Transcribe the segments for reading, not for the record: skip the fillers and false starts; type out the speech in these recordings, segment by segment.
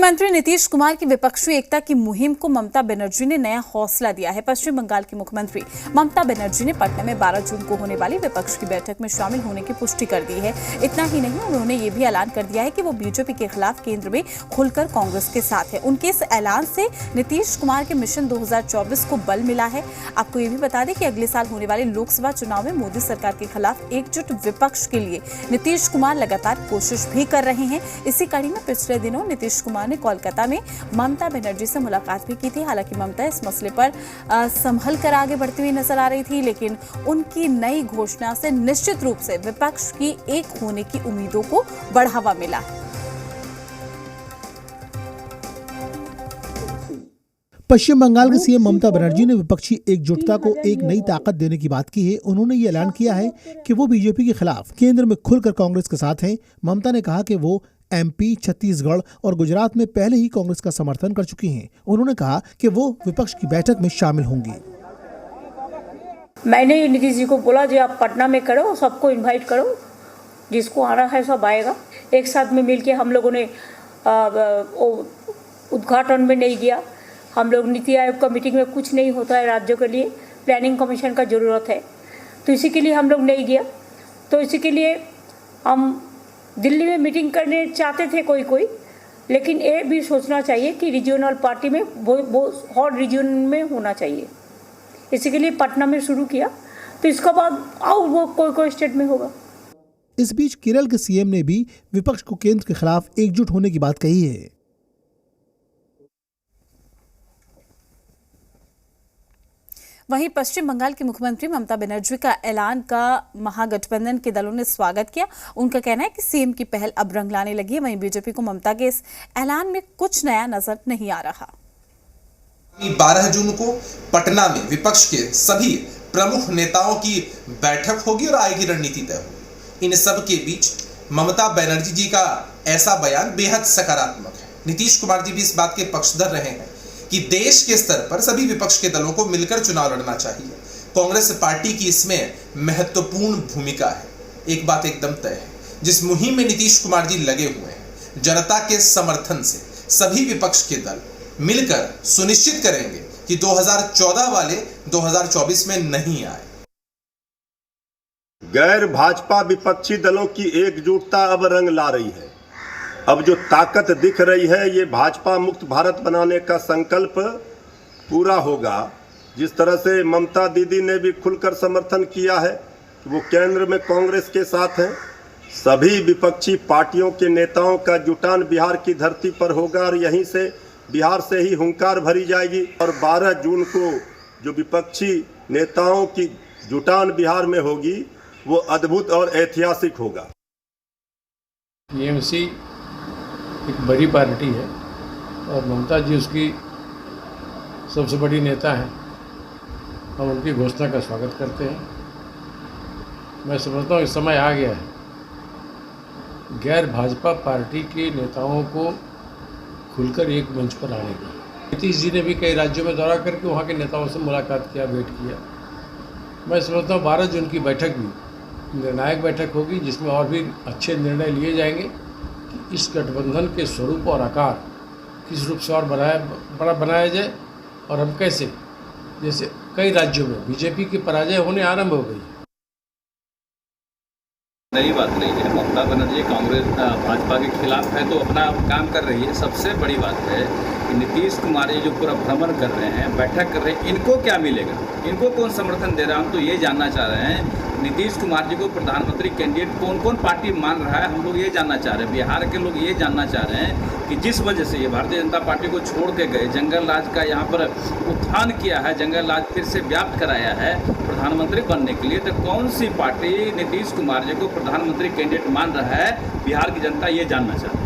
मुख्यमंत्री नीतीश कुमार की विपक्षी एकता की मुहिम को ममता बनर्जी ने नया हौसला दिया है। पश्चिम बंगाल की मुख्यमंत्री ममता बनर्जी ने पटना में 12 जून को होने वाली विपक्ष की बैठक में शामिल होने की पुष्टि कर दी है। इतना ही नहीं, उन्होंने ये भी ऐलान कर दिया है कि वो बीजेपी के खिलाफ केंद्र में खुलकर कांग्रेस के साथ है। उनके इस ऐलान से नीतीश कुमार के मिशन 2024 को बल मिला है। आपको ये भी बता दें कि अगले साल होने वाले लोकसभा चुनाव में मोदी सरकार के खिलाफ एकजुट विपक्ष के लिए नीतीश कुमार लगातार कोशिश भी कर रहे हैं। इसी कड़ी में पिछले दिनों नीतीश कुमार ने कोलकाता में ममता बनर्जी से मुलाकात भी की थी। हालांकि ममता इस मसले पर संभल कर आगे बढ़ती हुई नजर आ रही थी, लेकिन उनकी नई घोषणा से निश्चित रूप से विपक्ष की एक होने की उम्मीदों को बढ़ावा मिला। पश्चिम बंगाल के सीएम ममता बनर्जी ने विपक्षी एकजुटता को एक नई ताकत देने की बात की है। उन्होंने ये ऐलान किया है कि वो बीजेपी के खिलाफ केंद्र में खुलकर कांग्रेस के साथ हैं। ममता ने कहा कि वो एमपी, छत्तीसगढ़ और गुजरात में पहले ही कांग्रेस का समर्थन कर चुकी हैं। उन्होंने कहा कि वो विपक्ष की बैठक में शामिल होंगी। मैंने नीतीश जी को बोला जी आप पटना में करो, सबको इनवाइट करो, जिसको आना है सब आएगा। एक साथ में मिलके हम लोगों ने उद्घाटन में नहीं किया। हम लोग नीति आयोग का मीटिंग में कुछ नहीं होता है राज्यों के लिए, प्लानिंग कमीशन का ज़रूरत है, तो इसी के लिए हम लोग नहीं गया। तो इसी के लिए हम दिल्ली में मीटिंग करने चाहते थे कोई, लेकिन ये भी सोचना चाहिए कि रीजनल पार्टी में वो हॉट रीजन में होना चाहिए। इसी के लिए पटना में शुरू किया, तो इसके बाद और वो कोई स्टेट में होगा। इस बीच केरल के सीएम ने भी विपक्ष को केंद्र के खिलाफ एकजुट होने की बात कही है। वहीं पश्चिम बंगाल की मुख्यमंत्री ममता बनर्जी का ऐलान का महागठबंधन के दलों ने स्वागत किया। उनका कहना है कि सीएम की पहल अब रंग लाने लगी है। वहीं बीजेपी को ममता के इस ऐलान में कुछ नया नजर नहीं आ रहा। 12 जून को पटना में विपक्ष के सभी प्रमुख नेताओं की बैठक होगी और आगे की रणनीति तय होगी। इन सब के बीच ममता बनर्जी जी का ऐसा बयान बेहद सकारात्मक है। नीतीश कुमार जी भी इस बात के पक्षधर रहे हैं कि देश के स्तर पर सभी विपक्ष के दलों को मिलकर चुनाव लड़ना चाहिए। कांग्रेस पार्टी की इसमें महत्वपूर्ण भूमिका है। एक बात एकदम तय है, जिस मुहिम में नीतीश कुमार जी लगे हुए हैं, जनता के समर्थन से सभी विपक्ष के दल मिलकर सुनिश्चित करेंगे कि 2014 वाले 2024 में नहीं आए। गैर भाजपा विपक्षी दलों की एकजुटता अब रंग ला रही है। अब जो ताकत दिख रही है, ये भाजपा मुक्त भारत बनाने का संकल्प पूरा होगा। जिस तरह से ममता दीदी ने भी खुलकर समर्थन किया है कि वो केंद्र में कांग्रेस के साथ हैं, सभी विपक्षी पार्टियों के नेताओं का जुटान बिहार की धरती पर होगा और यहीं से बिहार से ही हुंकार भरी जाएगी। और 12 जून को जो विपक्षी नेताओं की जुटान बिहार में होगी, वो अद्भुत और ऐतिहासिक होगा। टीएमसी एक बड़ी पार्टी है और ममता जी उसकी सबसे बड़ी नेता हैं। हम उनकी घोषणा का स्वागत करते हैं। मैं समझता हूँ इस समय आ गया है गैर भाजपा पार्टी के नेताओं को खुलकर एक मंच पर आने का। नीतीश जी ने भी कई राज्यों में दौरा करके वहाँ के नेताओं से मुलाकात किया, भेंट किया। मैं समझता हूँ 12 जून की बैठक भी निर्णायक बैठक होगी, जिसमें और भी अच्छे निर्णय लिए जाएंगे कि इस गठबंधन के स्वरूप और आकार किस रूप से और बड़ा बनाया जाए और हम कैसे, जैसे कई राज्यों में बीजेपी की पराजय होने आरंभ हो गई। नई बात नहीं है, ममता बनर्जी कांग्रेस भाजपा के खिलाफ है तो अपना काम कर रही है। सबसे बड़ी बात है कि नीतीश कुमार जी जो पूरा भ्रमण कर रहे हैं, बैठक कर रहे हैं, इनको क्या मिलेगा, इनको कौन समर्थन दे रहा है। हम तो ये जानना चाह रहे हैं नीतीश कुमार जी को प्रधानमंत्री कैंडिडेट कौन कौन पार्टी मान रहा है। हम लोग ये जानना चाह रहे हैं, बिहार के लोग ये जानना चाह रहे हैं कि जिस वजह से ये भारतीय जनता पार्टी को छोड़ के गए, जंगल राज का यहाँ पर उत्थान किया है, जंगल राज फिर से व्याप्त कराया है प्रधानमंत्री बनने के लिए, तो कौन सी पार्टी नीतीश कुमार जी को प्रधानमंत्री कैंडिडेट मान रहा है, बिहार की जनता ये जानना चाहती है।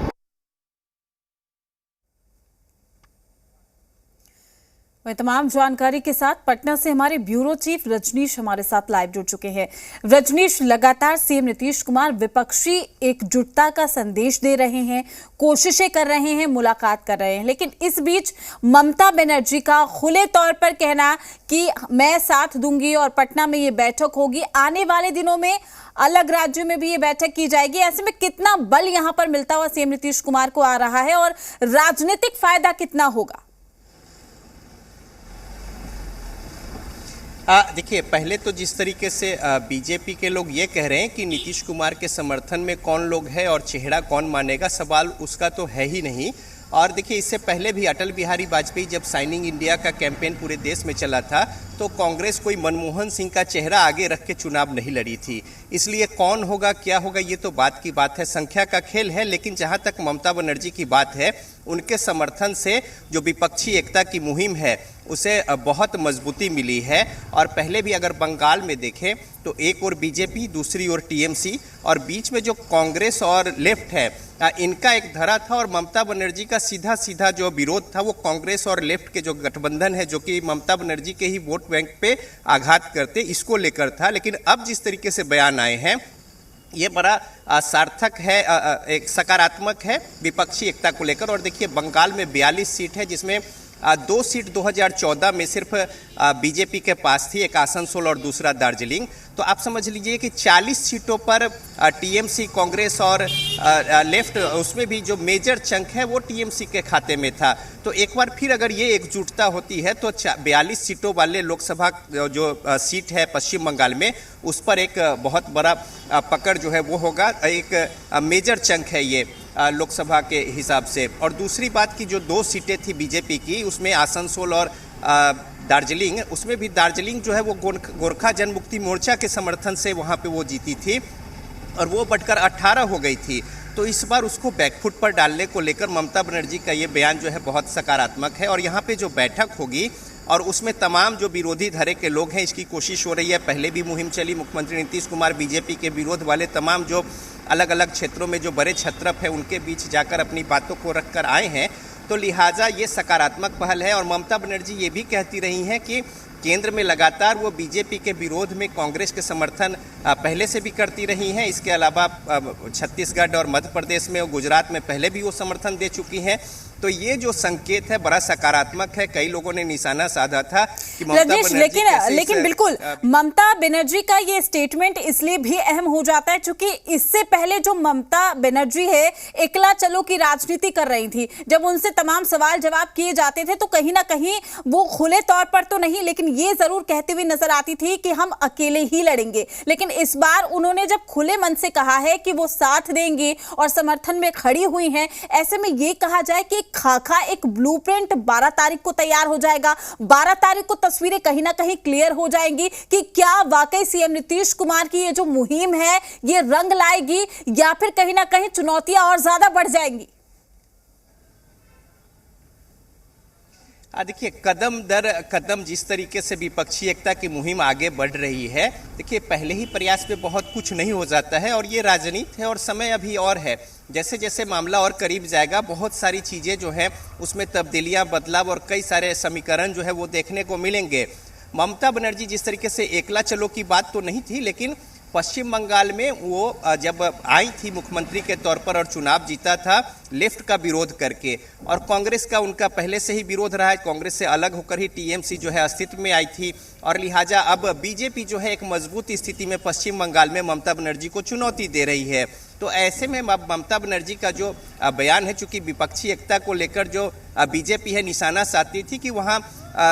वहीं तमाम जानकारी के साथ पटना से हमारे ब्यूरो चीफ रजनीश हमारे साथ लाइव जुड़ चुके हैं। रजनीश, लगातार सीएम नीतीश कुमार विपक्षी एकजुटता का संदेश दे रहे हैं, कोशिशें कर रहे हैं, मुलाकात कर रहे हैं, लेकिन इस बीच ममता बनर्जी का खुले तौर पर कहना कि मैं साथ दूंगी और पटना में ये बैठक होगी, आने वाले दिनों में अलग राज्यों में भी ये बैठक की जाएगी। ऐसे में कितना बल यहां पर मिलता हुआ सीएम नीतीश कुमार को आ रहा है और राजनीतिक फायदा कितना होगा? देखिए, पहले तो जिस तरीके से बीजेपी के लोग ये कह रहे हैं कि नीतीश कुमार के समर्थन में कौन लोग है और चेहरा कौन मानेगा, सवाल उसका तो है ही नहीं। और देखिए, इससे पहले भी अटल बिहारी वाजपेयी जब साइनिंग इंडिया का कैंपेन पूरे देश में चला था तो कांग्रेस कोई मनमोहन सिंह का चेहरा आगे रख के चुनाव नहीं लड़ी थी। इसलिए कौन होगा क्या होगा ये तो बात की बात है, संख्या का खेल है। लेकिन जहां तक ममता बनर्जी की बात है, उनके समर्थन से जो विपक्षी एकता की मुहिम है उसे बहुत मजबूती मिली है। और पहले भी अगर बंगाल में देखें तो एक और बीजेपी, दूसरी ओर टीएमसी और बीच में जो कांग्रेस और लेफ्ट है, इनका एक धरा था। और ममता बनर्जी का सीधा सीधा जो विरोध था वो कांग्रेस और लेफ्ट के जो गठबंधन है, जो कि ममता बनर्जी के ही वोट बैंक पे आघात करते, इसको लेकर था। लेकिन अब जिस तरीके से बयान आए हैं ये बड़ा सार्थक है, एक सकारात्मक है विपक्षी एकता को लेकर। और देखिए, बंगाल में 42 सीट है, जिसमें 2 सीट 2014 में सिर्फ बीजेपी के पास थी, एक आसनसोल और दूसरा दार्जिलिंग। तो आप समझ लीजिए कि 40 सीटों पर टीएमसी, कांग्रेस और लेफ्ट, उसमें भी जो मेजर चंक है वो टीएमसी के खाते में था। तो एक बार फिर अगर ये एकजुटता होती है तो 42 सीटों वाले लोकसभा जो सीट है पश्चिम बंगाल में, उस पर एक बहुत बड़ा पकड़ जो है वो होगा, एक मेजर चंक है ये लोकसभा के हिसाब से। और दूसरी बात की जो 2 सीटें थी बीजेपी की, उसमें आसनसोल और दार्जिलिंग, उसमें भी दार्जिलिंग जो है वो गोरखा जनमुक्ति मोर्चा के समर्थन से वहाँ पे वो जीती थी और वो बढ़कर 18 हो गई थी। तो इस बार उसको बैकफुट पर डालने को लेकर ममता बनर्जी का ये बयान जो है बहुत सकारात्मक है। और यहाँ पे जो बैठक होगी और उसमें तमाम जो विरोधी धड़े के लोग हैं, इसकी कोशिश हो रही है। पहले भी मुहिम चली, मुख्यमंत्री नीतीश कुमार बीजेपी के विरोध वाले तमाम जो अलग अलग क्षेत्रों में जो बड़े छत्रप हैं उनके बीच जाकर अपनी बातों को रखकर आए हैं। तो लिहाजा ये सकारात्मक पहल है। और ममता बनर्जी ये भी कहती रही हैं कि केंद्र में लगातार वो बीजेपी के विरोध में कांग्रेस के समर्थन पहले से भी करती रही हैं। इसके अलावा छत्तीसगढ़ और मध्य प्रदेश में और गुजरात में पहले भी वो समर्थन दे चुकी हैं। तो ये जो संकेत है बड़ा सकारात्मक है। कई लोगों ने निशाना साधा था कि ममता बनर्जी लेकिन बिल्कुल ममता बनर्जी का ये स्टेटमेंट इसलिए भी अहम हो जाता है क्योंकि इससे पहले जो ममता बनर्जी है एकला चलो की राजनीति कर रही थी। जब उनसे तमाम सवाल जवाब किए जाते थे तो कहीं ना कहीं वो खुले तौर पर तो नहीं, लेकिन ये जरूर कहती हुई नजर आती थी कि हम अकेले ही लड़ेंगे। लेकिन इस बार उन्होंने जब खुले मन से कहा है कि वो साथ देंगी और समर्थन में खड़ी हुई हैं, ऐसे में ये कहा जाए कि खाका एक ब्लूप्रिंट 12 तारीख को तैयार हो जाएगा। 12 तारीख को तस्वीरें कहीं ना कहीं क्लियर हो जाएंगी कि क्या वाकई सीएम नीतीश कुमार की ये जो मुहिम है ये रंग लाएगी या फिर कहीं ना कहीं चुनौतियां और ज्यादा बढ़ जाएंगी। देखिए, कदम दर कदम जिस तरीके से विपक्षी एकता की मुहिम आगे बढ़ रही है, देखिए पहले ही प्रयास में बहुत कुछ नहीं हो जाता है और ये राजनीति है और समय अभी और है। जैसे जैसे मामला और करीब जाएगा बहुत सारी चीज़ें जो है उसमें तब्दीलियां, बदलाव और कई सारे समीकरण जो है वो देखने को मिलेंगे। ममता बनर्जी जिस तरीके से एकला चलो की बात तो नहीं थी, लेकिन पश्चिम बंगाल में वो जब आई थी मुख्यमंत्री के तौर पर और चुनाव जीता था लेफ्ट का विरोध करके, और कांग्रेस का उनका पहले से ही विरोध रहा है। कांग्रेस से अलग होकर ही टीएमसी जो है अस्तित्व में आई थी और लिहाजा अब बीजेपी जो है एक मजबूत स्थिति में पश्चिम बंगाल में ममता बनर्जी को चुनौती दे रही है। तो ऐसे में ममता बनर्जी का जो बयान है, चूंकि विपक्षी एकता को लेकर जो बीजेपी है निशाना साधती थी कि वहाँ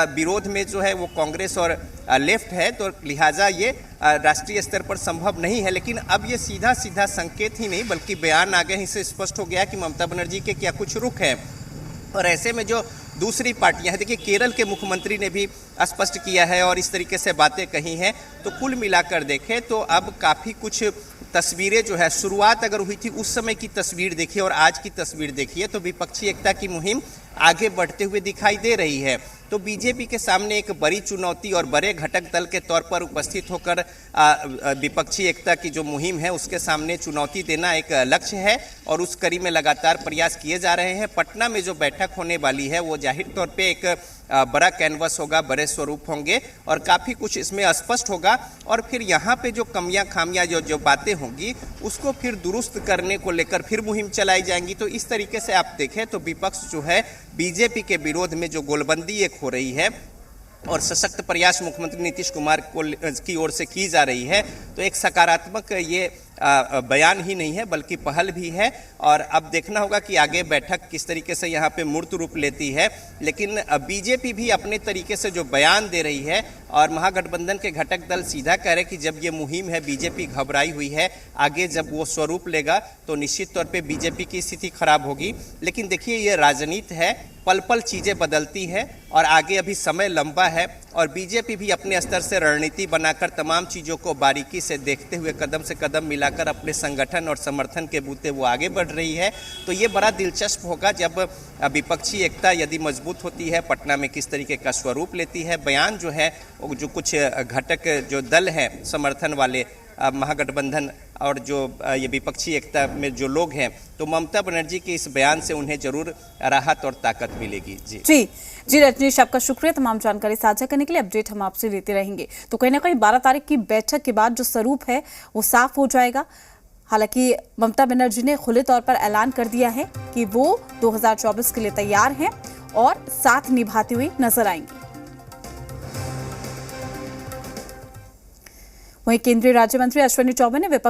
विरोध में जो है वो कांग्रेस और लेफ्ट है, तो लिहाजा ये राष्ट्रीय स्तर पर संभव नहीं है। लेकिन अब ये सीधा सीधा संकेत ही नहीं बल्कि बयान आ गए, इससे स्पष्ट हो गया कि ममता बनर्जी के क्या कुछ रुख हैं। और ऐसे में जो दूसरी पार्टियां हैं, देखिए केरल के मुख्यमंत्री ने भी स्पष्ट किया है और इस तरीके से बातें कही हैं। तो कुल मिलाकर देखें तो अब काफ़ी कुछ तस्वीरें जो है, शुरुआत अगर हुई थी उस समय की तस्वीर देखिए और आज की तस्वीर देखिए तो विपक्षी एकता की मुहिम आगे बढ़ते हुए दिखाई दे रही है। तो बीजेपी के सामने एक बड़ी चुनौती और बड़े घटक दल के तौर पर उपस्थित होकर विपक्षी एकता की जो मुहिम है उसके सामने चुनौती देना एक लक्ष्य है और उस कड़ी में लगातार प्रयास किए जा रहे हैं। पटना में जो बैठक होने वाली है वो जाहिर तौर पे एक बड़ा कैनवस होगा, बड़े स्वरूप होंगे और काफ़ी कुछ इसमें स्पष्ट होगा और फिर यहाँ पे जो कमियां खामियां जो बातें होंगी उसको फिर दुरुस्त करने को लेकर फिर मुहिम चलाई जाएंगी। तो इस तरीके से आप देखें तो विपक्ष जो है बीजेपी के विरोध में जो गोलबंदी एक हो रही है और सशक्त प्रयास मुख्यमंत्री नीतीश कुमार की ओर से की जा रही है, तो एक सकारात्मक ये बयान ही नहीं है बल्कि पहल भी है। और अब देखना होगा कि आगे बैठक किस तरीके से यहाँ पे मूर्त रूप लेती है। लेकिन बीजेपी भी अपने तरीके से जो बयान दे रही है और महागठबंधन के घटक दल सीधा कह रहे कि जब ये मुहिम है बीजेपी घबराई हुई है, आगे जब वो स्वरूप लेगा तो निश्चित तौर पे बीजेपी की स्थिति खराब होगी। लेकिन देखिए ये राजनीति है, पल पल चीज़ें बदलती हैं और आगे अभी समय लंबा है और बीजेपी भी अपने स्तर से रणनीति बनाकर तमाम चीज़ों को बारीकी से देखते हुए कदम से कदम मिलाकर अपने संगठन और समर्थन के बूते वो आगे बढ़ रही है। तो ये बड़ा दिलचस्प होगा जब विपक्षी एकता यदि मजबूत होती है, पटना में किस तरीके का स्वरूप लेती है। बयान जो है जो कुछ घटक जो दल हैं समर्थन वाले महागठबंधन और जो ये विपक्षी एकता में जो लोग हैं, तो ममता बनर्जी के इस बयान से उन्हें जरूर राहत और ताकत मिलेगी। जी रजनीश, आपका शुक्रिया तमाम जानकारी साझा करने के लिए। अपडेट हम आपसे लेते रहेंगे। तो कहीं ना कहीं 12 तारीख की बैठक के बाद जो स्वरूप है वो साफ हो जाएगा। हालांकि ममता बनर्जी ने खुले तौर पर ऐलान कर दिया है कि वो 2024 के लिए तैयार हैं और साथ निभाते हुए नजर आएंगे। वहीं केंद्रीय राज्य मंत्री अश्विनी चौबे ने विपक्ष